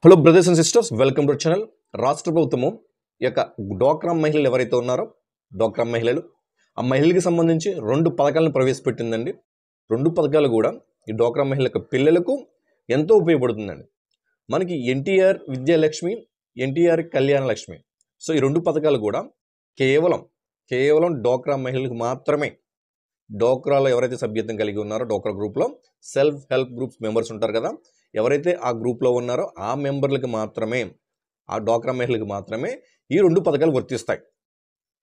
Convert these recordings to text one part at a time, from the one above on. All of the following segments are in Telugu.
Hello brothers and sisters, welcome to channel. రాష్ట్ర ప్రభుత్వము ఈ యొక్క డ్వాక్రా మహిళలు ఎవరైతే ఉన్నారో డ్వాక్రా మహిళలు ఆ మహిళలకు సంబంధించి 2 పథకాలను ప్రవేశపెట్టిందండి. 2 పథకాలు కూడా ఈ డ్వాక్రా మహిళలకు పిల్లలకు ఎంతో ఉపయోగపడుతుందండి. మనకి ఎన్టీఆర్ విద్యాలక్ష్మి, ఎన్టీఆర్ కళ్యాణ లక్ష్మి. సో ఈ 2 పథకాలు కూడా కేవలం డ్వాక్రా మహిళలకు మాత్రమే. డోక్రాలో ఎవరైతే సభ్యత్వం కలిగి ఉన్నారో డోక్రా గ్రూప్లో సెల్ఫ్ హెల్ప్ గ్రూప్స్ మెంబర్స్ ఉంటారు కదా, ఎవరైతే ఆ గ్రూప్లో ఉన్నారో ఆ మెంబర్లకు మాత్రమే, ఆ డోక్రా మహిళలకు మాత్రమే ఈ 2 పథకాలు వర్తిస్తాయి.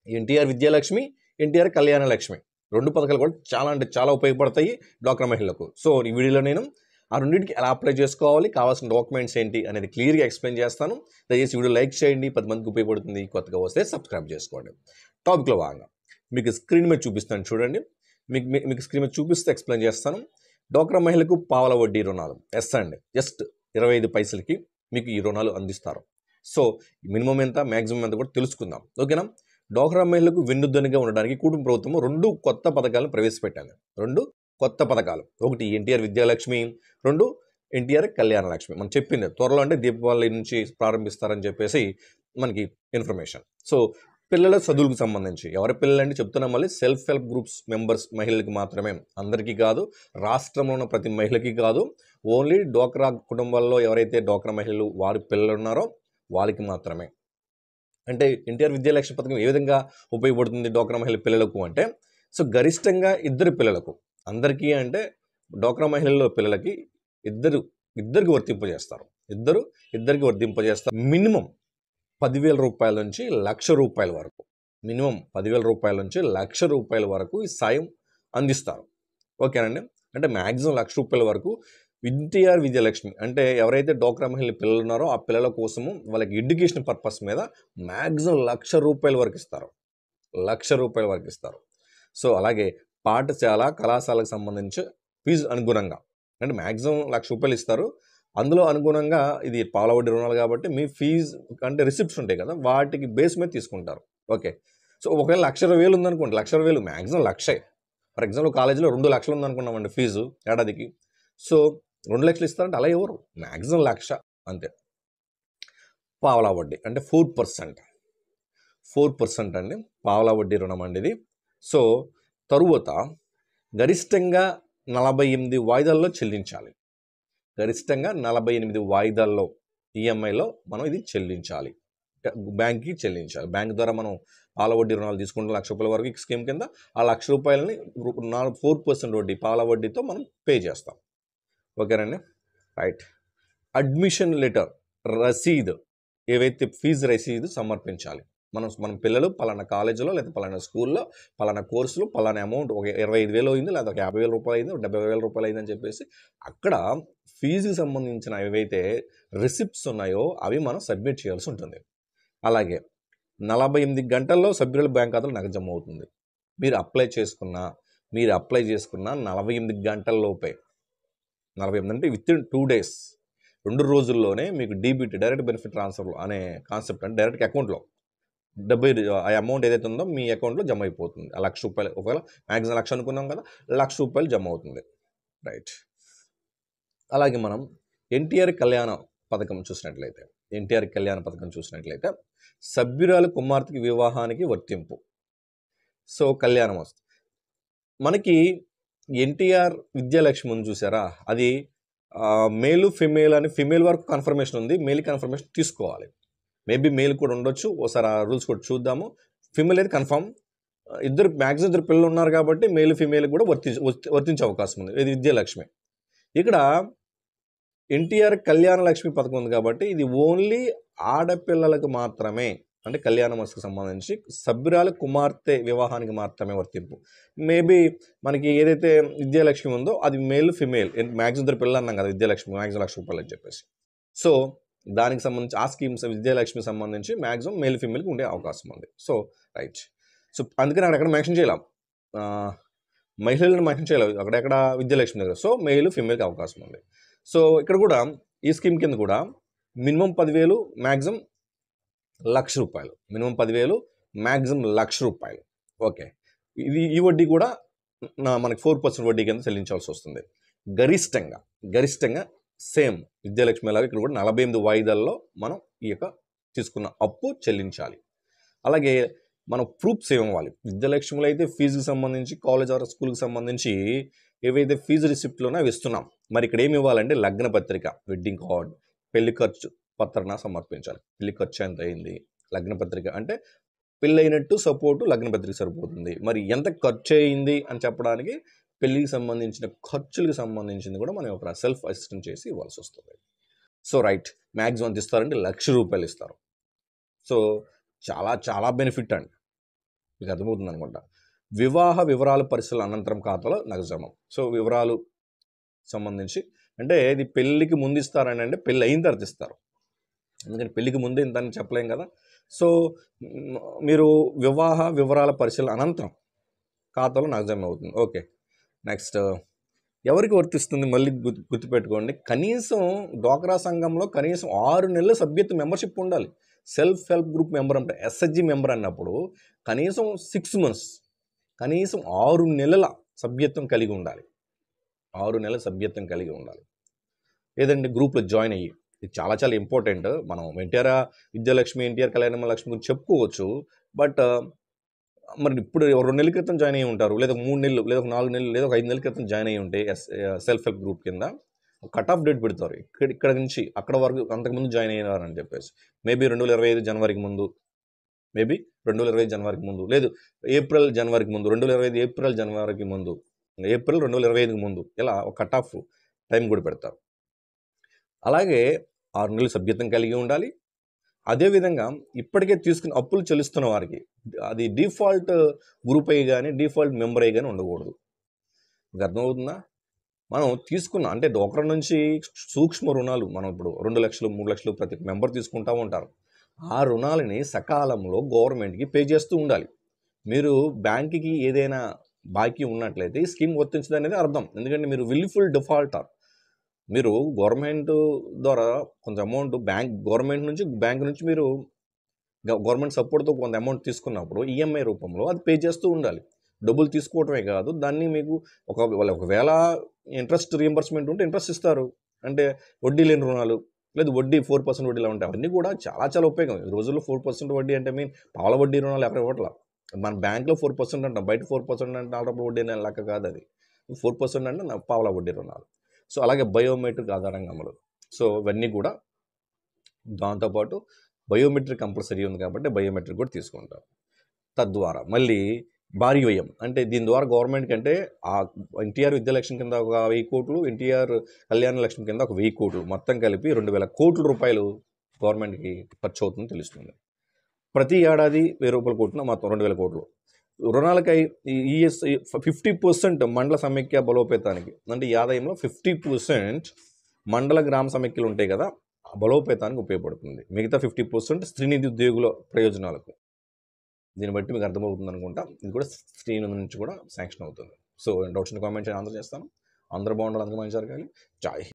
ఎన్టీఆర్ విద్యాలక్ష్మి, ఎన్టీఆర్ కళ్యాణ లక్ష్మి 2 పథకాలు కూడా చాలా ఉపయోగపడతాయి డోక్రా మహిళలకు. సో ఈ వీడియోలో నేను ఆ రెండింటికి ఎలా అప్లై చేసుకోవాలి, కావాల్సిన డాక్యుమెంట్స్ ఏంటి అనేది క్లియర్గా ఎక్స్ప్లెయిన్ చేస్తాను. దయచేసి వీడియో లైక్ చేయండి, 10 మందికి ఉపయోగపడుతుంది. కొత్తగా వస్తే సబ్స్క్రైబ్ చేసుకోండి. టాపిక్లో భాగంగా మీకు స్క్రీన్ మీద చూపిస్తాను చూడండి. మీకు స్క్రీన్ మీద చూపిస్తే ఎక్స్ప్లెయిన్ చేస్తాను. డ్వాక్రా మహిళలకు పావల వడ్డీ రుణాలు అండి, జస్ట్ 25 పైసలకి మీకు ఈ రుణాలు అందిస్తారు. సో మినిమం ఎంత, మ్యాక్సిమం ఎంత కూడా తెలుసుకుందాం, ఓకేనా. డ్వాక్రా మహిళలకు వెన్నుదన్నుగా ఉండడానికి కుటుంబ ప్రభుత్వం 2 కొత్త పథకాలను ప్రవేశపెట్టాలి. 2 కొత్త పథకాలు, ఒకటి ఎన్టీఆర్ విద్యాలక్ష్మి, 2 ఎన్టీఆర్ కళ్యాణ లక్ష్మి. మనం చెప్పింది త్వరలో అంటే దీపావళి నుంచి ప్రారంభిస్తారని చెప్పేసి మనకి ఇన్ఫర్మేషన్. సో పిల్లల చదువులకు సంబంధించి ఎవరి పిల్లలంటే చెప్తున్నాం, మళ్ళీ సెల్ఫ్ హెల్ప్ గ్రూప్స్ మెంబర్స్ మహిళలకు మాత్రమే, అందరికీ కాదు, రాష్ట్రంలో ఉన్న ప్రతి మహిళకి కాదు, ఓన్లీ డ్వాక్రా కుటుంబాల్లో ఎవరైతే డ్వాక్రా మహిళలు వారి పిల్లలు ఉన్నారో వాళ్ళకి మాత్రమే. అంటే ఎన్టీఆర్ విద్యాలక్ష్మి పథకం ఏ విధంగా ఉపయోగపడుతుంది డ్వాక్రా మహిళల పిల్లలకు అంటే, సో గరిష్టంగా 2 పిల్లలకు, అందరికీ అంటే డ్వాక్రా మహిళల్లో పిల్లలకి ఇద్దరికి వర్తింపజేస్తారు. ఇద్దరికి వర్తింపజేస్తారు. మినిమం 10,000 రూపాయల నుంచి 1,00,000 రూపాయల వరకు, మినిమం 10,000 రూపాయల నుంచి 1,00,000 రూపాయల వరకు ఈ సాయం అందిస్తారు, ఓకేనండి. అంటే మ్యాక్సిమం 1,00,000 రూపాయల వరకు ఎన్టీఆర్ విద్యాలక్ష్మి అంటే ఎవరైతే డ్వాక్రా మహిళల పిల్లలు ఉన్నారో ఆ పిల్లల కోసము వాళ్ళకి ఎడ్యుకేషన్ పర్పస్ మీద మ్యాక్సిమం 1,00,000 రూపాయల వరకు ఇస్తారు, 1,00,000 రూపాయల వరకు ఇస్తారు. సో అలాగే పాఠశాల కళాశాలకు సంబంధించి ఫీజు అనుగుణంగా అంటే మ్యాక్సిమం 1,00,000 రూపాయలు ఇస్తారు. అందులో అనుగుణంగా ఇది పావలా వడ్డీ రుణాలు కాబట్టి మీ ఫీజు అంటే రిసిప్ట్స్ ఉంటాయి కదా, వాటికి బేస్ మీద తీసుకుంటారు, ఓకే. సో ఒకవేళ 1,20,000 ఉందనుకోండి, 1,20,000 మ్యాక్సిమం 1,00,000. ఫర్ ఎగ్జాంపుల్ కాలేజీలో 2,00,000 ఉందనుకున్నామండి ఫీజు ఏడాదికి. సో 2,00,000 ఇస్తారంటే అలా ఎవరు, మ్యాక్సిమం 1,00,000 అంతే. పావలా వడ్డీ అంటే 4% అండి, పావలా వడ్డీ రుణం అండి ఇది. సో తరువాత గరిష్టంగా 48 వాయిదాల్లో చెల్లించాలి. గరిష్టంగా 48 వాయిదాల్లో ఈఎంఐలో మనం ఇది చెల్లించాలి, బ్యాంక్కి చెల్లించాలి. బ్యాంక్ ద్వారా మనం పావలా వడ్డీ రుణాలు తీసుకుంటాం 1,00,000 రూపాయల వరకు ఈ స్కీమ్ కింద. ఆ 1,00,000 రూపాయలని 4% వడ్డీ పావలా వడ్డీతో మనం పే చేస్తాం, ఓకేనండి. రైట్. అడ్మిషన్ లెటర్ రసీదు, ఏవైతే ఫీజు రసీదు సమర్పించాలి. మన పిల్లలు పలానా కాలేజీలో లేదా పలానా స్కూల్లో పలానా కోర్సులో పలానా అమౌంట్ ఒక 25,000 అయింది, లేదా ఒక 50,000 రూపాయలు అయింది, 70,000 రూపాయలు అయిందని చెప్పేసి అక్కడ ఫీజుకి సంబంధించిన ఏవైతే రిసిప్ట్స్ ఉన్నాయో అవి మనం సబ్మిట్ చేయాల్సి ఉంటుంది. అలాగే 48 గంటల్లో సభ్యుల బ్యాంక్ ఖాతాలో నగదు జమ అవుతుంది. మీరు అప్లై చేసుకున్న 48 గంటల్లోపే, 48 అంటే వితిన్ 2 days, 2 రోజుల్లోనే మీకు డీబీటీ డైరెక్ట్ బెనిఫిట్ ట్రాన్స్ఫర్ అనే కాన్సెప్ట్ అంటే డైరెక్ట్ అకౌంట్లో ఆ అమౌంట్ ఏదైతే ఉందో మీ అకౌంట్లో జమ అయిపోతుంది. ఆ 1,00,000 రూపాయలు, ఒకవేళ మ్యాక్సిమం 1,00,000 అనుకున్నాం కదా, 1,00,000 రూపాయలు జమ అవుతుంది, రైట్. అలాగే మనం ఎన్టీఆర్ కళ్యాణ పథకం చూసినట్లయితే సభ్యురాలు కుమార్తెకి వివాహానికి వర్తింపు. సో కళ్యాణం వస్తుంది మనకి. ఎన్టీఆర్ విద్యాలక్ష్మి ఉంది చూసారా, అది మేలు ఫిమేల్ అని ఫిమేల్ వరకు కన్ఫర్మేషన్ ఉంది, మేల్ కన్ఫర్మేషన్ తీసుకోవాలి. మేబీ మేల్ కూడా ఉండొచ్చు, ఒకసారి ఆ రూల్స్ కూడా చూద్దాము. ఫిమేల్ అయితే కన్ఫర్మ్, మ్యాక్సిమం 2 పిల్లలు ఉన్నారు కాబట్టి మేల్ ఫిమేల్ కూడా వర్తించే అవకాశం ఉంది. ఇది విద్యాలక్ష్మి. ఇక్కడ ఎన్టీఆర్ కళ్యాణ లక్ష్మి పథకం ఉంది కాబట్టి ఇది ఓన్లీ ఆడపిల్లలకు మాత్రమే, అంటే కళ్యాణ మనసుకు సంబంధించి సభ్యురాలు కుమార్తె వివాహానికి మాత్రమే వర్తింపు. మేబీ మనకి ఏదైతే విద్యాలక్ష్మి ఉందో అది మేల్ ఫిమేల్ మ్యాక్సిమం 2 పిల్లలు అన్నాం కదా, విద్యాలక్ష్మి మ్యాక్సిమం 1,00,000 రూపాయలు అని చెప్పేసి. సో దానికి సంబంధించి ఆ స్కీమ్స్ విద్యాలక్ష్మి సంబంధించి మ్యాక్సిమం మేల్ ఫిమేల్కి ఉండే అవకాశం ఉంది. So right. సో అందుకని అక్కడెక్కడ మెన్షన్ చేయలేం, మహిళలను మెన్షన్ చేయలేదు అక్కడెక్కడ విద్యాలక్ష్మి దగ్గర. సో మెయిల్ ఫిమేల్కి అవకాశం ఉంది. సో ఇక్కడ కూడా ఈ స్కీమ్ కింద కూడా మినిమం 10,000, మ్యాక్సిమం 1,00,000 రూపాయలు, మినిమం 10,000, మ్యాక్సిమం 1,00,000 రూపాయలు, ఓకే. ఈ వడ్డీ కూడా మనకి 4% వడ్డీ కింద చెల్లించాల్సి వస్తుంది. గరిష్టంగా సేమ్ విద్యాలక్ష్మి లాగా ఇక్కడ కూడా 48 వాయిదాల్లో మనం ఈ యొక్క తీసుకున్న అప్పు చెల్లించాలి. అలాగే మనం ప్రూఫ్స్ ఏమివ్వాలి. విద్యాలక్ష్మిలో అయితే ఫీజుకి సంబంధించి కాలేజ్ ఆర్ స్కూల్కి సంబంధించి ఏవైతే ఫీజు రిసిప్ట్లోనే అవి ఇస్తున్నాం. మరి ఇక్కడ ఏమి ఇవ్వాలంటే లగ్న పత్రిక, వెడ్డింగ్ కార్డ్, పెళ్లి ఖర్చు పత్రాన సమర్పించాలి. పెళ్లి ఖర్చు ఎంత అయింది, లగ్న పత్రిక అంటే పెళ్ళైనట్టు సపోర్టు లగ్న పత్రిక సరిపోతుంది. మరి ఎంత ఖర్చు అయింది అని చెప్పడానికి పెళ్ళికి సంబంధించిన ఖర్చులకు సంబంధించింది కూడా మనం ఒక సెల్ఫ్ అసిస్టెంట్ చేసి ఇవ్వాల్సి వస్తుంది. సో రైట్, మ్యాక్సిమం ఎంత ఇస్తారంటే ₹1,00,000 ఇస్తారు. సో చాలా చాలా బెనిఫిట్ అండి, మీకు అర్థమవుతుంది అనుకుంటా. వివాహ వివరాల పరిశీలన అనంతరం ఖాతాలో నగదు జమ. సో వివరాలు సంబంధించి అంటే ఇది పెళ్ళికి ముందు ఇస్తారని అంటే పెళ్ళి అయిన తర్వాత ఇస్తారు, ఎందుకంటే పెళ్ళికి ముందే ఇంతని చెప్పలేం కదా. సో మీరు వివాహ వివరాల పరిశీలన అనంతరం ఖాతాలో నగదు జమ అవుతుంది. ఓకే, నెక్స్ట్ ఎవరికి వర్తిస్తుంది మళ్ళీ గుర్తుపెట్టుకోండి. కనీసం డ్వాక్రా సంఘంలో కనీసం 6 నెలల సభ్యత్వ మెంబర్షిప్ ఉండాలి. సెల్ఫ్ హెల్ప్ గ్రూప్ మెంబర్ అంటే ఎస్హెచ్జి మెంబర్ అన్నప్పుడు కనీసం 6 months, కనీసం 6 నెలల సభ్యత్వం కలిగి ఉండాలి. 6 నెలల సభ్యత్వం కలిగి ఉండాలి. ఏదంటే గ్రూప్లో జాయిన్ అయ్యి, ఇది చాలా చాలా ఇంపార్టెంట్. మనం ఎన్టీఆర్ విద్యాలక్ష్మి, ఎన్టీఆర్ కళ్యాణ లక్ష్మి గురించి చెప్పుకోవచ్చు. బట్ మరి ఇప్పుడు 2 నెలల క్రితం జాయిన్ అయ్యి ఉంటారు, లేదా 3 నెలలు, లేదా 4 నెలలు, లేదా 5 నెలల క్రితం జాయిన్ అయ్యి ఉంటే సెల్ఫ్ హెల్ప్ గ్రూప్ కింద కట్ ఆఫ్ డేట్ పెడతారు. ఇక్కడ నుంచి అక్కడ వరకు అంతకుముందు జాయిన్ అయినారని చెప్పేసి మేబీ 2025 జనవరికి ముందు, మేబీ 2025 జనవరికి ముందు, లేదు ఏప్రిల్ జనవరికి ముందు, 2025 ఏప్రిల్ జనవరికి ముందు, ఏప్రిల్ 2025కి ముందు, ఇలా ఒక కట్ ఆఫ్ టైం కూడా పెడతారు. అలాగే 6 నెలలు సభ్యత్వం కలిగి ఉండాలి. అదేవిధంగా ఇప్పటికే తీసుకుని అప్పులు చెల్లిస్తున్న వారికి అది డిఫాల్ట్ గ్రూప్ అయ్యి కానీ డిఫాల్ట్ మెంబర్ అయ్యి కానీ ఉండకూడదు. మీకు అర్థమవుతుందా? మనం తీసుకున్న అంటే డ్వాక్రా నుంచి సూక్ష్మ రుణాలు మనం ఇప్పుడు 2 లక్షలు 3 లక్షలు ప్రతి మెంబర్ తీసుకుంటూ ఉంటారు. ఆ రుణాలని సకాలంలో గవర్నమెంట్కి పే చేస్తూ ఉండాలి. మీరు బ్యాంకుకి ఏదైనా బాకీ ఉన్నట్లయితే ఈ స్కీమ్ వర్తించదు అనేది అర్థం. ఎందుకంటే మీరు విల్ఫుల్ డిఫాల్టర్. మీరు గవర్నమెంట్ ద్వారా కొంత అమౌంట్ గవర్నమెంట్ నుంచి బ్యాంక్ నుంచి మీరు గవర్నమెంట్ సపోర్ట్తో కొంత అమౌంట్ తీసుకున్నప్పుడు ఈఎంఐ రూపంలో అది పే చేస్తూ ఉండాలి. డబ్బులు తీసుకోవటమే కాదు, దాన్ని మీకు ఒకవేళ ఇంట్రెస్ట్ రీఎంబర్స్మెంట్ ఉంటే ఇంట్రెస్ట్ ఇస్తారు. అంటే వడ్డీ లేని రుణాలు, లేదు వడ్డీ 4% వడ్డీలో ఉంటాయి. అవన్నీ కూడా చాలా చాలా ఉపయోగం. ఈ రోజుల్లో 4% వడ్డీ అంటే పాల వడ్డీ రుణాలు ఎక్కడ ఇవ్వట్లా. మన బ్యాంక్లో 4% అంటాం, బయట 4% అంటే ఆల్రెడీ వడ్డీ లెక్క కాదు. అది 4% అంటే పావలా వడ్డీ రుణాలు. సో అలాగే బయోమెట్రిక్ ఆధారంగా అమలు. సో ఇవన్నీ కూడా దాంతోపాటు బయోమెట్రిక్ కంపల్సరీ ఉంది కాబట్టి బయోమెట్రిక్ కూడా తీసుకుంటారు. తద్వారా మళ్ళీ భారీ వ్యయం అంటే దీని ద్వారా గవర్నమెంట్ కంటే ఆ ఎన్టీఆర్ విద్యాలక్ష్మి కింద ఒక 1000 కోట్లు, ఎన్టీఆర్ కళ్యాణ లక్ష్మి కింద ఒక 1000 కోట్లు, మొత్తం కలిపి 2000 కోట్ల రూపాయలు గవర్నమెంట్కి ఖర్చు అవుతుందని తెలుస్తుంది. ప్రతి ఏడాది 1000 రూపాయల కోట్ల మొత్తం 2000 కోట్లు. రుణాలకై ఈఎస్ఐ 50% మండల సమైక్య బలోపేతానికి, అంటే ఈ ఆదాయంలో 50% మండల గ్రామ సమైక్యలు ఉంటాయి కదా, ఆ బలోపేతానికి ఉపయోగపడుతుంది. మిగతా 50% స్త్రీనిధి ఉద్యోగుల ప్రయోజనాలకు. దీన్ని బట్టి మీకు అర్థమవుతుంది అనుకుంటా. ఇది కూడా స్త్రీనిధి నుంచి కూడా శాంక్షన్ అవుతుంది. సో డౌట్స్ కామెంట్స్ ఆన్సర్ చేస్తాను. అందరూ బాగుండాలి, అందరూ మంచి జరగాలి. జై హింద్.